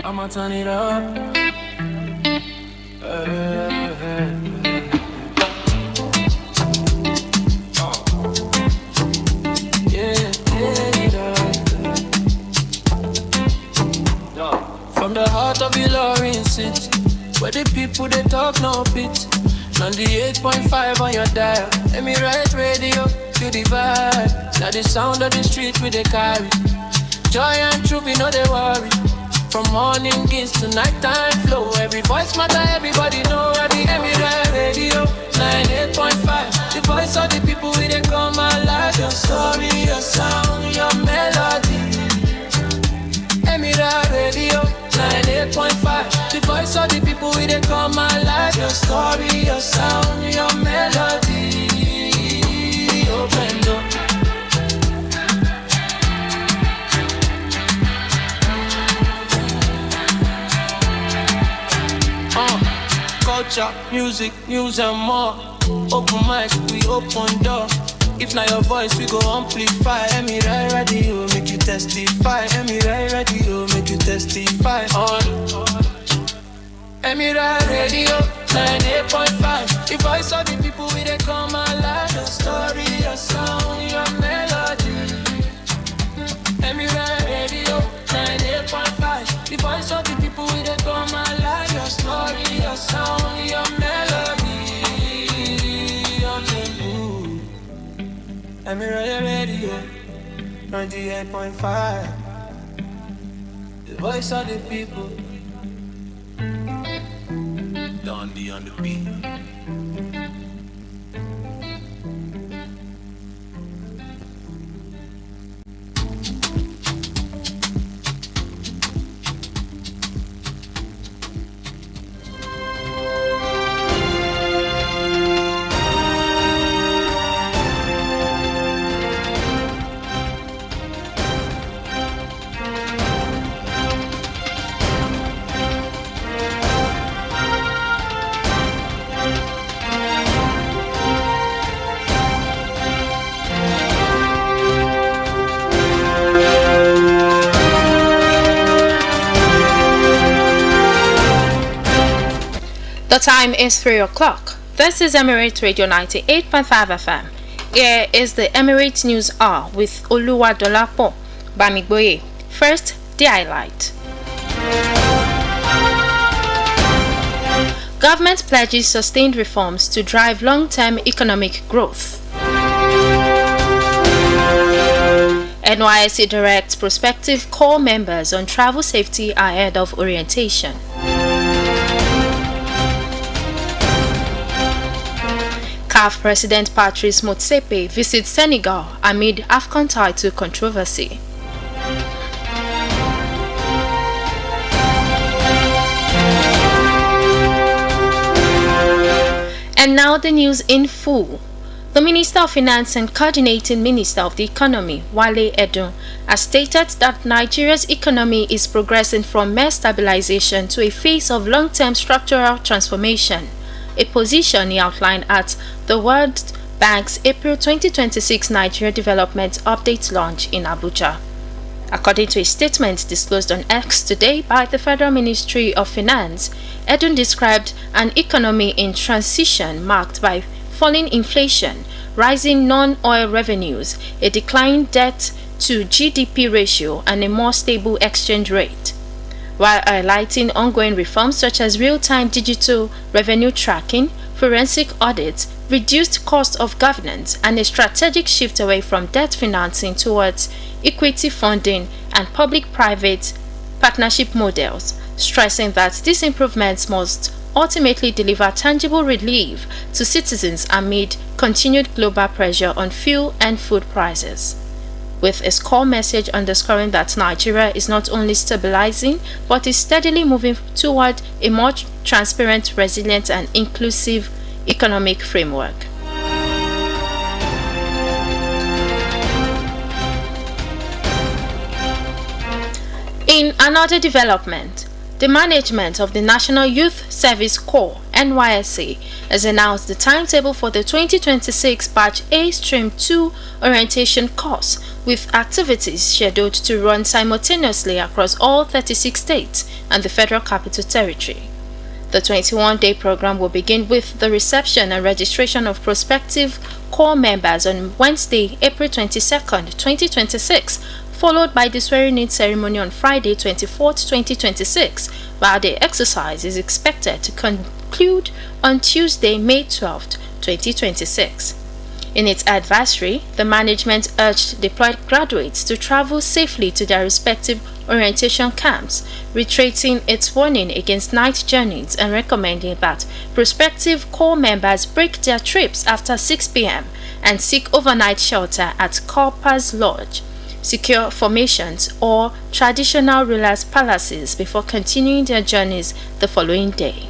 I'ma turn it up. From the heart of Ilorin City, where the people they talk no pit. 98.5 on your dial, Emirate radio, feel the vibe. Now the sound of the street with the carry. Joy and truth, we know they worry. From morning gifts to nighttime flow, every voice matter, everybody know. Every Emirate radio, 98.5. The voice of the people we they come alive. Your story, your sound, your melody. Emirate radio, 98.5. The voice of the people we they come alive. Your story, your sound, your melody. Open door. Culture, music, news and more. Open mic, we open door. If not your voice, we go amplify. Emirate radio, make you testify. Emirate radio, make you testify. On Emirate radio, 98.5. The voice of the people, we they come alive. Your story, your sound, your melody. Emirate radio, 98.5. The voice of the people, we they come alive. Your story, your sound, your melody. Emirate radio, 98.5. The voice of the people. Dundee on the beat. The time is 3 o'clock. This is Emirate Radio 98.5 FM. Here is the Emirate News Hour with Oluwadolapo Bamigboye. First, the highlight. Government pledges sustained reforms to drive long-term economic growth. NYSC directs prospective core members on travel safety ahead of orientation. CAF President Patrice Motsepe visits Senegal amid AFCON title controversy. And now the news in full. The Minister of Finance and Coordinating Minister of the Economy, Wale Edun, has stated that Nigeria's economy is progressing from mere stabilization to a phase of long-term structural transformation, a position he outlined at the World Bank's April 2026 Nigeria Development Update launch in Abuja. According to a statement disclosed on X today by the Federal Ministry of Finance, Edun described an economy in transition marked by falling inflation, rising non-oil revenues, a declining debt to GDP ratio, and a more stable exchange rate. While highlighting ongoing reforms such as real-time digital revenue tracking, forensic audits, reduced cost of governance, and a strategic shift away from debt financing towards equity funding and public-private partnership models, stressing that these improvements must ultimately deliver tangible relief to citizens amid continued global pressure on fuel and food prices. With its core message underscoring that Nigeria is not only stabilizing but is steadily moving toward a more transparent, resilient, and inclusive economic framework. In another development, the management of the National Youth Service Corps NYSC has announced the timetable for the 2026 Batch A Stream 2 orientation course, with activities scheduled to run simultaneously across all 36 states and the Federal Capital Territory. The 21-day program will begin with the reception and registration of prospective corps members on Wednesday, April 22, 2026, followed by the swearing-in ceremony on Friday, 24th, 2026, while the exercise is expected to conclude on Tuesday, May 12th, 2026. In its advisory, the management urged deployed graduates to travel safely to their respective orientation camps, reiterating its warning against night journeys and recommending that prospective corps members break their trips after 6 p.m. and seek overnight shelter at Corpers Lodge, secure formations, or traditional rulers' palaces before continuing their journeys the following day.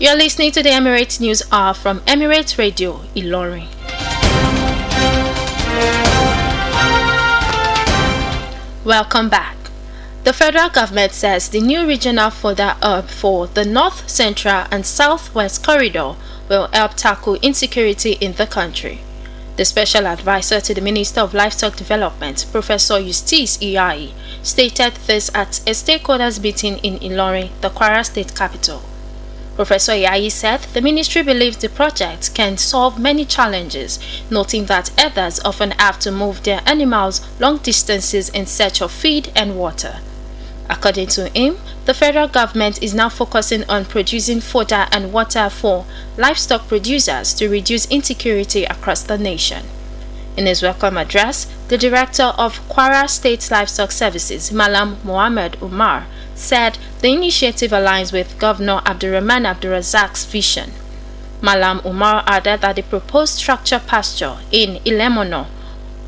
You're listening to the Emirate News Hour from Emirate Radio, Ilorin. Welcome back. The federal government says the new regional fodder hub for the North, Central and Southwest Corridor will help tackle insecurity in the country. The special advisor to the Minister of Livestock Development, Professor Eustace Iyai, stated this at a stakeholders meeting in Ilorin, the Kwara State capital. Professor Iyai said the ministry believes the project can solve many challenges, noting that herders often have to move their animals long distances in search of feed and water. According to him, the federal government is now focusing on producing fodder and water for livestock producers to reduce insecurity across the nation. In his welcome address, the director of Kwara State Livestock Services, Malam Mohammed Umar, said the initiative aligns with Governor Abdurrahman Abdurrazak's vision. Malam Umar added that the proposed structure pasture in Ilemono,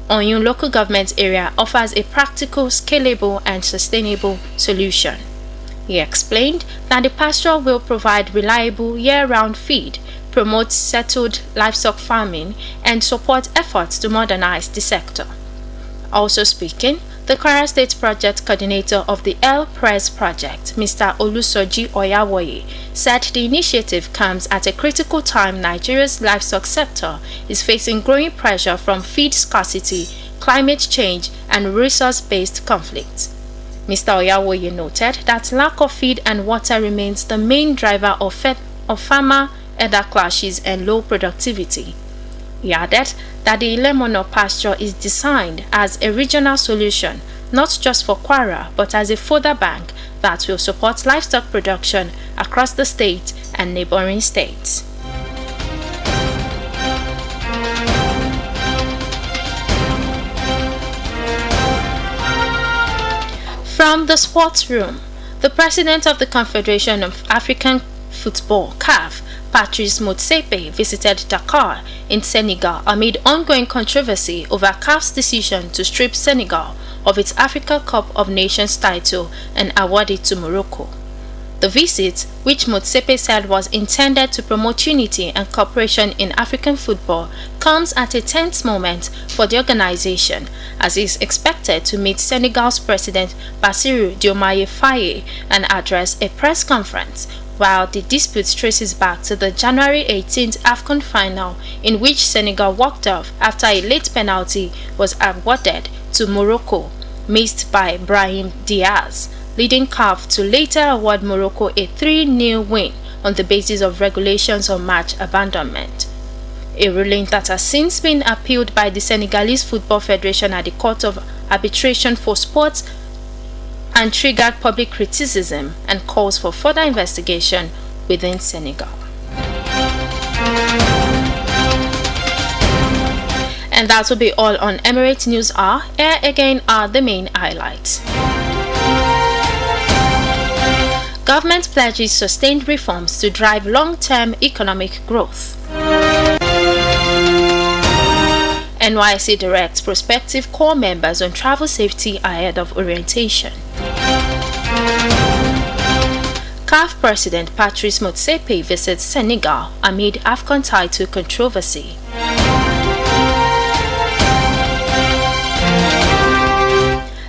Oyun local government area, offers a practical, scalable and sustainable solution. He explained that the pasture will provide reliable year-round feed, promote settled livestock farming, and support efforts to modernize the sector. Also speaking, the Kwara State Project Coordinator of the El Press Project, Mr. Olusoji Oyawoye, said the initiative comes at a critical time Nigeria's livestock sector is facing growing pressure from feed scarcity, climate change, and resource-based conflicts. Mr. Oyawoye noted that lack of feed and water remains the main driver of farmer-herder clashes and low productivity. He added that the Ilemono pasture is designed as a regional solution, not just for Kwara, but as a fodder bank that will support livestock production across the state and neighboring states. From the sports room, the president of the Confederation of African Football, CAF, Patrice Motsepe, visited Dakar in Senegal amid ongoing controversy over CAF's decision to strip Senegal of its Africa Cup of Nations title and award it to Morocco. The visit, which Motsepe said was intended to promote unity and cooperation in African football, comes at a tense moment for the organization, as he is expected to meet Senegal's President Bassirou Diomaye Faye and address a press conference, while the dispute traces back to the January 18th AFCON final, in which Senegal walked off after a late penalty was awarded to Morocco, missed by Brahim Diaz, leading CAF to later award Morocco a 3-0 win on the basis of regulations on match abandonment. A ruling that has since been appealed by the Senegalese Football Federation at the Court of Arbitration for Sports and triggered public criticism and calls for further investigation within Senegal. And that will be all on Emirate News Hour. Here again are the main highlights. Government pledges sustained reforms to drive long-term economic growth. NYSC directs prospective corps members on travel safety ahead of orientation. CAF President Patrice Motsepe visits Senegal amid AFCON title controversy.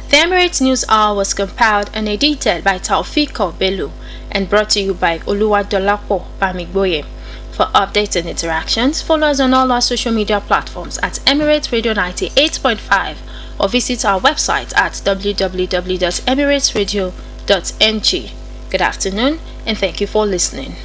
The Emirate Emirate News Hour was compiled and edited by Taufiko Bello and brought to you by Oluwadolapo Bamigboye. For updates and interactions, follow us on all our social media platforms at Emirate Radio 98.5 or visit our website at www.emiratesradio.ng. Good afternoon and thank you for listening.